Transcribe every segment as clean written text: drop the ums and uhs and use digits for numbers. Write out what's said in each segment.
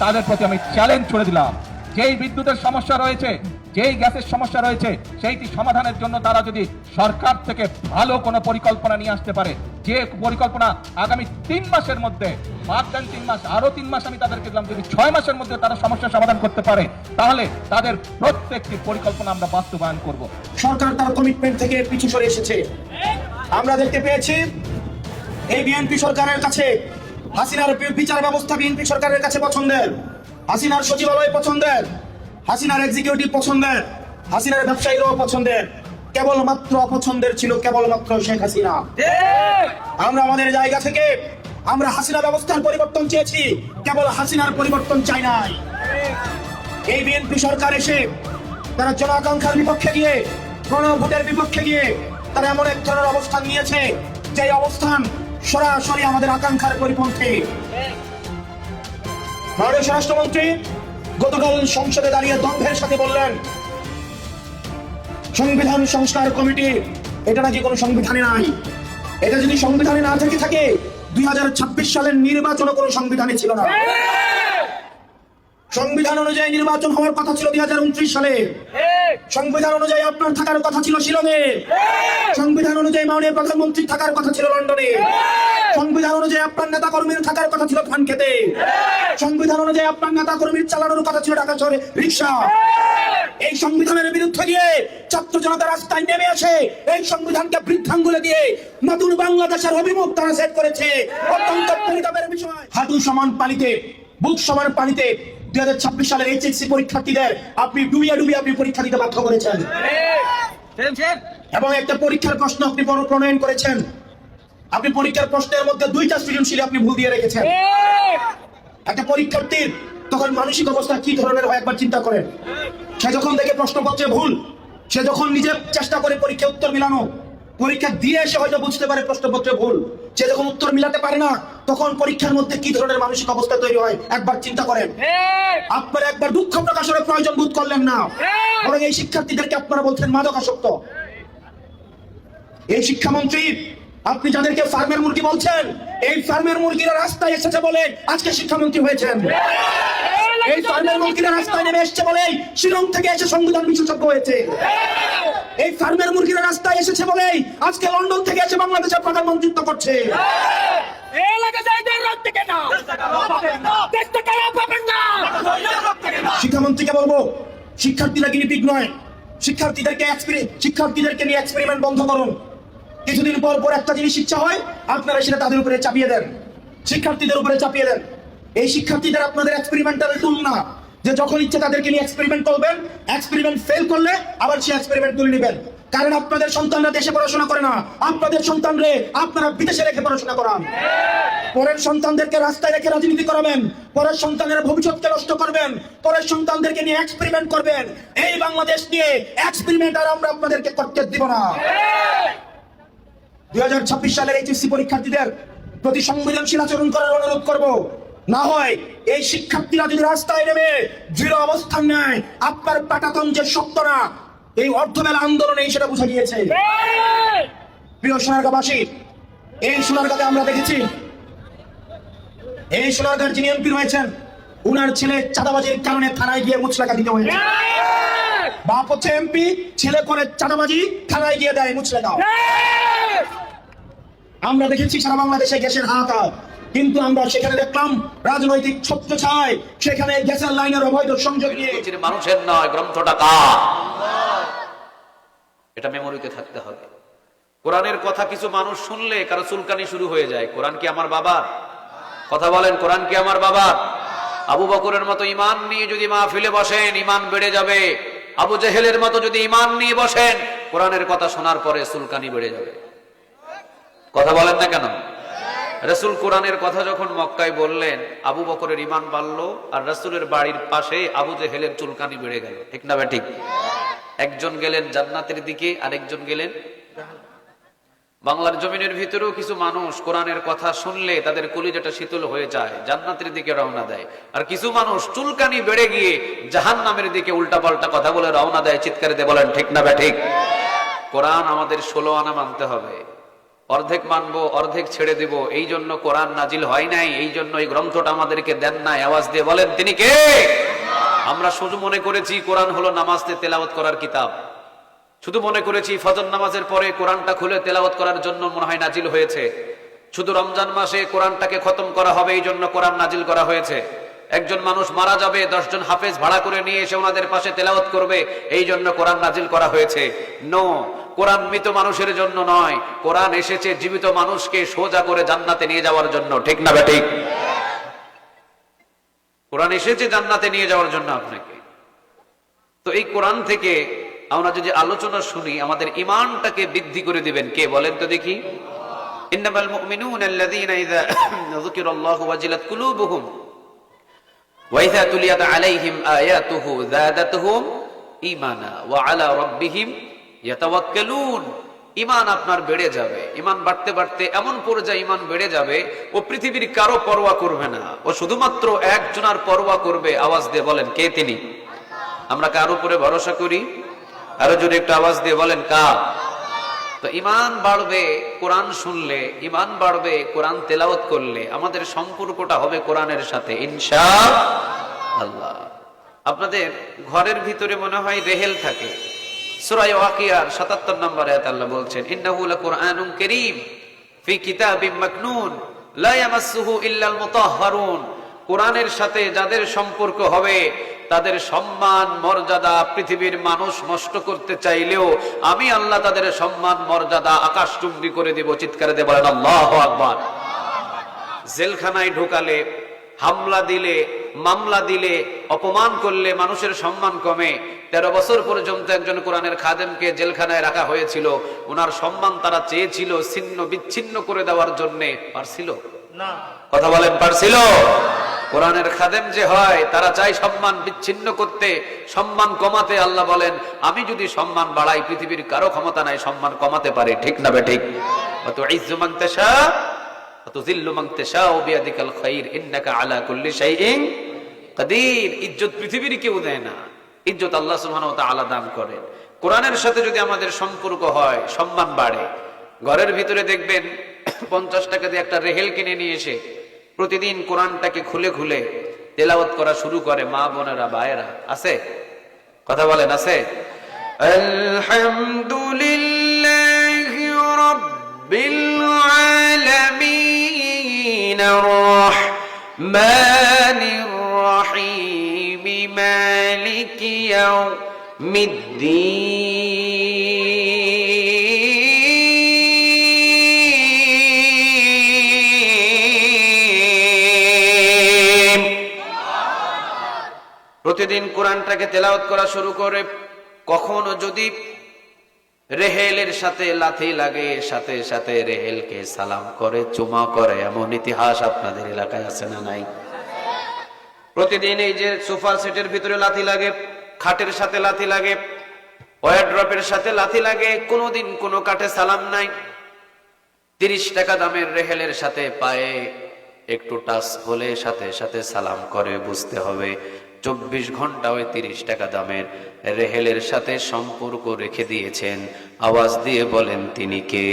তাদের প্রতি আমি চ্যালেঞ্জ ছুড়ে দিলাম, যেই বিদ্যুতের সমস্যা রয়েছে, যেই গ্যাসের সমস্যা রয়েছে, সেইটি সমাধানের জন্য তারা যদি সরকার থেকে ভালো কোনো পরিকল্পনা নিয়ে আসতে পারে, যে পরিকল্পনা আগামী 3 মাসের মধ্যে, বাদ দেন 3 মাস, আরো 3 মাস আমি তাদেরকে দিলাম, যদি 6 মাসের মধ্যে তারা সমস্যার সমাধান করতে পারে, তাহলে তাদের প্রত্যেকটি পরিকল্পনা আমরা বাস্তবায়ন করব। সরকার তার কমিটমেন্ট থেকে পিছু সরে এসেছে। আমরা দেখতে পেয়েছি এই বিএনপি সরকারের কাছে হাসিনার বিচার ব্যবস্থা বিএনপি সরকারের কাছে পছন্দের, হাসিনার সচিবালয় পছন্দের, হাসিনার এক্সিকিউটিভ পছন্দের, হাসিনার ব্যবসায়ীরাও পছন্দের, কেবলমাত্র অপছন্দের ছিল কেবলমাত্র শেখ হাসিনা। আমরা আমাদের জায়গা থেকে আমরা হাসিনা ব্যবস্থার পরিবর্তন চেয়েছি, কেবল হাসিনার পরিবর্তন চাই নাই। এই বিএনপি সরকার এসে তারা জন আকাঙ্ক্ষার বিপক্ষে গিয়ে, গণভোটের বিপক্ষে গিয়ে তারা এমন এক ধরনের অবস্থান নিয়েছে, যে অবস্থান সরাসরি আমাদের আকাঙ্ক্ষার পরিপন্থী। মাননীয় স্বরাষ্ট্রমন্ত্রী গতকাল সংসদে দাঁড়িয়ে দম্ভের সাথে বললেন সংবিধান সংস্কার কমিটি, এটা নাকি কোনো সংবিধানে নাই। এটা যদি সংবিধানে না থেকে থাকে 2026 সালের নির্বাচন কোনো সংবিধানে ছিল না। সংবিধান অনুযায়ী নির্বাচন হওয়ার কথা ছিল 2029 সালে। সংবিধান অনুযায়ী আপনার থাকার কথা ছিল শিলংয়ে। সংবিধান অনুযায়ী মাননীয় প্রধানমন্ত্রী থাকার কথা ছিল লন্ডনে। সংবিধান অনুযায়ী আপনার নেতা কর্মীর থাকার কথা ছিল ধানক্ষেতে। সংবিধান অনুযায়ী আপনার নেতা কর্মীর চালানোর কথা ছিল ঢাকা শহরে রিক্সা। এই সংবিধানের বিরুদ্ধে গিয়ে ছাত্র জনতা রাস্তায় নেমে আসে, এই সংবিধানকে বৃদ্ধাঙ্গুলে দিয়ে নতুন বাংলাদেশের অভিমুখ তারা সেট করেছে। অত্যন্ত পরিতাপের বিষয়, হাঁটু সমান পানিতে, বুক সমান পানিতে 2026 সালের এইচএসসি পরীক্ষার্থীদের আপনি ডুবিয়ে ডুবিয়ে আপনি পরীক্ষা দিতে বাধ্য করেছেন, এবং একটা পরীক্ষার প্রশ্ন আপনি প্রণয়ন করেছেন। আপনি পরীক্ষার প্রশ্নের মধ্যে 2টা সৃজনশীল আপনি ভুল দিয়ে রেখেছেন। একটা পরীক্ষার্থীর তখন মানসিক অবস্থা কি ধরনের হয় একবার চিন্তা করেন। সে যখন দেখে প্রশ্নপত্রে ভুল, সে যখন নিজে চেষ্টা করে পরীক্ষা উত্তর মিলানো, পরীক্ষা দিয়ে এসে হয়তো বুঝতে পারে প্রশ্নপত্রে ভুল, সে যখন উত্তর মিলাতে পারে না, তখন পরীক্ষার মধ্যে কি ধরনের মানসিক অবস্থা তৈরি হয় একবার চিন্তা করেন। আপনারা একবার দুঃখ প্রকাশের প্রয়োজন বোধ করলেন না, বরং এই শিক্ষার্থীদেরকে আপনারা বলছেন মাদকাসক্ত। এই শিক্ষামন্ত্রী আপনি যাদেরকে ফার্মের মুরগি বলছেন, এই ফার্মের মুরগিরা রাস্তায় এসেছে বলে আজকে শিক্ষামন্ত্রী হয়েছেন। এই ফার্মের মুরগিরা রাস্তায় নেমে এসেছে বলেই শিলং থেকে এসে সংবিধান বিশেষজ্ঞ হয়েছে। এই ফার্মের মুরগিরা রাস্তায় এসেছে বলেই আজকে লন্ডন থেকে এসে বাংলাদেশের প্রধানমন্ত্রিত্ব করছে। শিক্ষামন্ত্রীকে বলবো, শিক্ষার্থীরা গিনিপিগ নয়, শিক্ষার্থীদেরকে নিয়ে এক্সপেরিমেন্ট বন্ধ করুন। কিছুদিন পর পর একটা জিনিস ইচ্ছা হয়, আপনারা সেটা তাদের উপরে চাপিয়ে দেন, শিক্ষার্থীদের উপরে চাপিয়ে দেন। এই শিক্ষার্থীদের আপনাদের এক্সপেরিমেন্টাল টুল না, যে যখন ইচ্ছে তাদেরকে নিয়ে এক্সপেরিমেন্ট করবেন, এক্সপেরিমেন্ট ফেল করলে আবার সেই এক্সপেরিমেন্ট তুলে নেবেন। কারণ আপনাদের সন্তানরা দেশে পড়াশোনা করে না, আপনাদের সন্তানরে আপনারা বিদেশে রেখে পড়াশোনা করান। পরের সন্তানদেরকে রাস্তায় রেখে রাজনীতি করাবেন, পরের সন্তানের ভবিষ্যৎকে নষ্ট করবেন, পরের সন্তানদেরকে নিয়ে এক্সপেরিমেন্ট করবেন। এই বাংলাদেশ নিয়ে এক্সপেরিমেন্ট আর আমরা আপনাদেরকে করতে দিব না। 2026 সালের এইচএসসি পরীক্ষার্থীদের প্রতি সংবেদনশীল আচরণ করার অনুরোধ করব। না হয় এই শিক্ষার্থীরা যদি রাস্তায় নেমে দৃঢ় অবস্থান নেয়, আপনার পাটাতন যে শক্ত না, এই অর্ধবেলা আন্দোলনে সেটা বুঝা গিয়েছে। প্রিয় সোনারগাঁবাসী, এই সোনারগাঁতে আমরা দেখেছি, এই সোনারগাঁর যিনি এমপি রয়েছেন, উনার ছেলে চাঁদাবাজির কারণে থানায় গিয়ে মুচলেখা দিতে হয়েছে। বাপ হচ্ছে এমপি, ছেলে করে চাঁদাবাজি, থানায় গিয়ে দেয় মুচলেখা। আমরা দেখেছি সারা বাংলাদেশে গ্যাসের হাহাকার, কিন্তু আমরা সেখানে দেখলাম রাজনৈতিক ছত্রছায়, সেখানে গ্যাসের লাইনের অবৈধ সংযোগ নিয়ে মানুষের নয়, গ্রন্থটা কার, এটা মেমোরিতে থাকতে হবে। কোরআনের কথা কিছু মানুষ শুনলে কারো চুলকানি শুরু হয়ে যায়। কোরআন কি আমার বাবার? কথা বলেন, কোরআন কি আমার বাবার? আবু বকরের মতো ইমান নিয়ে যদি মাহফিলে বসেন, ইমান বেড়ে যাবে। আবু জেহেলের মতো যদি ইমান নিয়ে বসেন, কোরআনের কথা শোনার পরে চুলকানি বেড়ে যাবে। কথা বলেন না কেন? রাসূল কোরআনের কথা যখন মক্কায় বললেন, আবু বকরের ইমান বাড়লো, আর রাসূলের বাড়ির পাশে আবু জেহেলের চুলকানি বেড়ে গেল। ঠিক না ঠিক? একজন গেলেন জান্নাতের দিকে, আরেকজন গেলেন। বাংলার জমিনের ভিতরেও কিছু মানুষ কোরআনের কথা শুনলে তাদের কলিজাটা শীতল হয়ে যায়, জান্নাতের দিকে রওনা দেয়। আর কিছু মানুষ চুলকানি বেড়ে গিয়ে জাহান্নামের দিকে উল্টাপাল্টা কথা বলে রওনা দেয়। চিৎকারে দিয়ে বলেন ঠিক না ঠিক? কোরআন আমাদের 16 আনা মানতে হবে। অর্ধেক মানবো অর্ধেক ছেড়ে দিব, এই জন্য কোরআন নাজিল হয় নাই, এই জন্য এই গ্রন্থটা আমাদেরকে দেন নাই। আওয়াজ দিয়ে বলেন তিনি কে? আমরা শুধু মনে করেছি কোরআন হলো নামাজে তেলাওয়াত করার কিতাব, শুধু মনে করেছি ফজর নামাজের পরে কোরআনটা খুলে তেলাওয়াত করার জন্য মনে হয় নাজিল হয়েছে, শুধু রমজান মাসে কোরআনটাকে খতম করা হবে এই জন্য কোরআন নাজিল করা হয়েছে, একজন মানুষ মারা যাবে 10 জন হাফেজ ভাড়া করে নিয়ে এসে ওনাদের পাশে তেলাওয়াত করবে এই জন্য কোরআন নাজিল করা হয়েছে। নো, কোরআন মৃত মানুষের জন্য নয়, কোরআন এসেছে জীবিত মানুষকে সোজা করে জান্নাতে নিয়ে যাওয়ার জন্য। ঠিক না বেঠিক? কোরআন এসেছে জান্নাতে নিয়ে যাওয়ার জন্য আপনাকে। তো এই কোরআন থেকে আমরা যদি আলোচনা শুনি আমাদের ঈমানটাকে বৃদ্ধি করে দিবেন কে বলেন তো দেখি? ইন্নামাল মুমিনুনা আল্লাযীনা ইযা যুকিরাল্লাহু ওয়াজিলাত কুলুবুহুম ওয়া ইযা তুলিয়াত আলাইহিম আয়াতুহু যাদাতুহুম ঈমানা ওয়া আলা রাব্বিহিম ইয়াতাওয়াক্কালুন। ঈমান আপনার বেড়ে যাবে, ঈমান বাড়তে বাড়তে এমন পর্যায়ে ঈমান বেড়ে যাবে ও পৃথিবীর কারো পরোয়া করবে না, ও শুধুমাত্র একজনের পরোয়া করবে। আওয়াজ দিয়ে বলেন কে তিনি? আমরা কার উপরে ভরসা করি? আরো জোরে একটু আওয়াজ দিয়ে বলেন কার? তো ঈমান বাড়বে কোরআন শুনলে, ঈমান বাড়বে কোরআন তেলাওয়াত করলে, আমাদের সম্পর্কটা হবে কোরআনের সাথে ইনশাআল্লাহ। আপনাদের ঘরের ভিতরে মনে হয় রেহেল থাকে, সূরা ওয়াকিয়ার 77 নম্বর আয়াতে আল্লাহ বলছেন ইন্নাহু লাকুরআনুন কারীম ফি কিতাবিম মাকনুন লা ইয়ামাসসুহু ইল্লাল মুতাহহারুন। কোরআনের সাথে যাদের সম্পর্ক হবে তাদের সম্মান মর্যাদা পৃথিবীর মানুষ নষ্ট করতে চাইলেও আমি আল্লাহ তাদের সম্মান মর্যাদা আকাশচুম্বী করে দেব। চিৎকারে দিয়ে বলেন আল্লাহু আকবার। জেলখানায় ঢোকালে, হামলা দিলে, মামলা দিলে, অপমান করলে মানুষের সম্মান কমে। 13 বছর পর্যন্ত একজন কোরআনের খাদেমকে জেলখানায় রাখা হয়েছিল, ওনার সম্মান তারা চেয়েছিল ছিন্ন বিচ্ছিন্ন করে দেওয়ার জন্য, পারছিল না? কথা বলেন পারছিল? কোরআনের খাদেম যে হয় তারা চায় সম্মান বিচ্ছিন্ন করতে, সম্মান কমাতে। আল্লাহ বলেন আমি যদি সম্মান বাড়াই পৃথিবীর কারো ক্ষমতা নাই সম্মান কমাতে পারে। ঠিক না বেঠিক? অত ইজ্জু মান তাশা ওয়া তুযিল্লু মান তাশা বিয়াদিকাল খায়র ইন্নাকা আলা কুল্লি শাইইন কাদির। ইজ্জত পৃথিবীর কেউ দেয় না, ইজ্জত আল্লাহ সুবহানাহু ওয়া তাআলা দান করেন। কোরআনের সাথে যদি আমাদের সম্পর্ক হয় সম্মান বাড়ে। ঘরের ভিতরে দেখবেন 50 টাকা দিয়ে একটা রেহেল কিনে নিয়ে এসে প্রতিদিন কোরআনটাকে খুলে খুলে তেলাওয়াত করা শুরু করে মা বোনেরা ভাইয়েরা। আছে? কথা বলেন আছে? আলহামদুলিল্লাহি রাব্বিল আলামিন আর-রাহমানির রাহিম মালিকি ইয়াউমিদ্দিন। প্রতিদিন কোরআনটাকে তেলাওয়াত করা শুরু করে। কখনো যদি রেহেলের সাথে লাথি লাগে, সাথে সাথে রেহেলকে সালাম করে, চুমা করে, এমন ইতিহাস আপনাদের এলাকায় আছে না নাই? প্রতিদিন এই যে সোফা সেটের ভিতরে লাথি লাগে, খাটের সাথে লাথি লাগে, ওয়ারড্রপের সাথে লাথি লাগে, কোনোদিন কোনো কাঠে সালাম নাই। 30 টাকা দামের রেহেলের সাথে পায়ে একটু টাচ হলে সাথে সাথে সালাম করে। বুঝতে হবে 24 ঘন্টা ওই 30 টাকা দামের রেহেলের সাথে সম্পর্ক রেখে দিয়েছেন। আওয়াজ দিয়ে বলেন তিনি কে?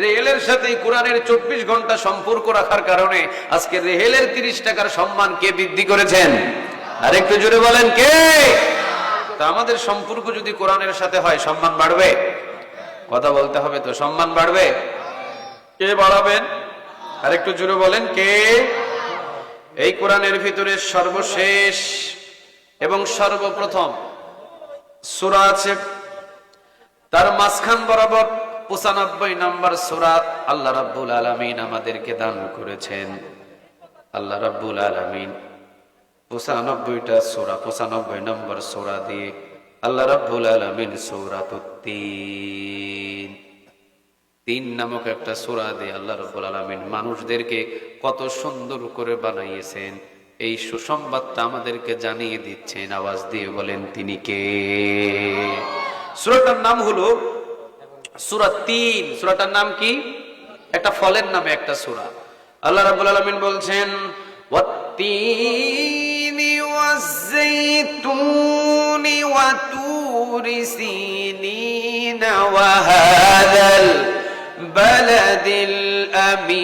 রেহেলের সাথে কোরআনের 24 ঘন্টা সম্পর্ক রাখার কারণে আজকে রেহেলের 30 টাকার সম্মান কে বৃদ্ধি করেছেন? আর একটু জোরে বলেন কে? তা আমাদের সম্পর্ক যদি কোরআনের সাথে হয় সম্মান বাড়বে। কথা বলতে হবে তো, সম্মান বাড়বে। কে বাড়াবেন? আর একটু জোরে বলেন কে? এই কোরআনের ভিতরে সর্বশেষ এবং সর্বপ্রথম সূরা আছে, তার মাঝখান বরাবর 95 নম্বর সূরা আল্লাহ রাব্বুল আলামিন আমাদেরকে দান করেছেন। আল্লাহ রাব্বুল আলামিন 95টা সূরা, 95 নম্বর সূরা দিয়ে আল্লাহ রাব্বুল আলামিন সূরাতুত তিন নামক একটা সূরা দিয়ে আল্লাহ রাব্বুল আলামিন মানুষদেরকে কত সুন্দর করে বানাইয়েছেন এই সুসংবাদটা আমাদেরকে জানিয়ে দিচ্ছেন। আওয়াজ দিয়ে বলেন তিনি কে? সূরাটার নাম হলো সূরা ৩। সূরাটার নাম কি? একটা ফলের নামে একটা সূরা। আল্লাহ রাব্বুল আলামিন বলছেন ওয়াত-তিনি ওয়াজ-যাইতুনি ওয়া তুরি সিনিনা ওয়া হাযাল البلد الأمين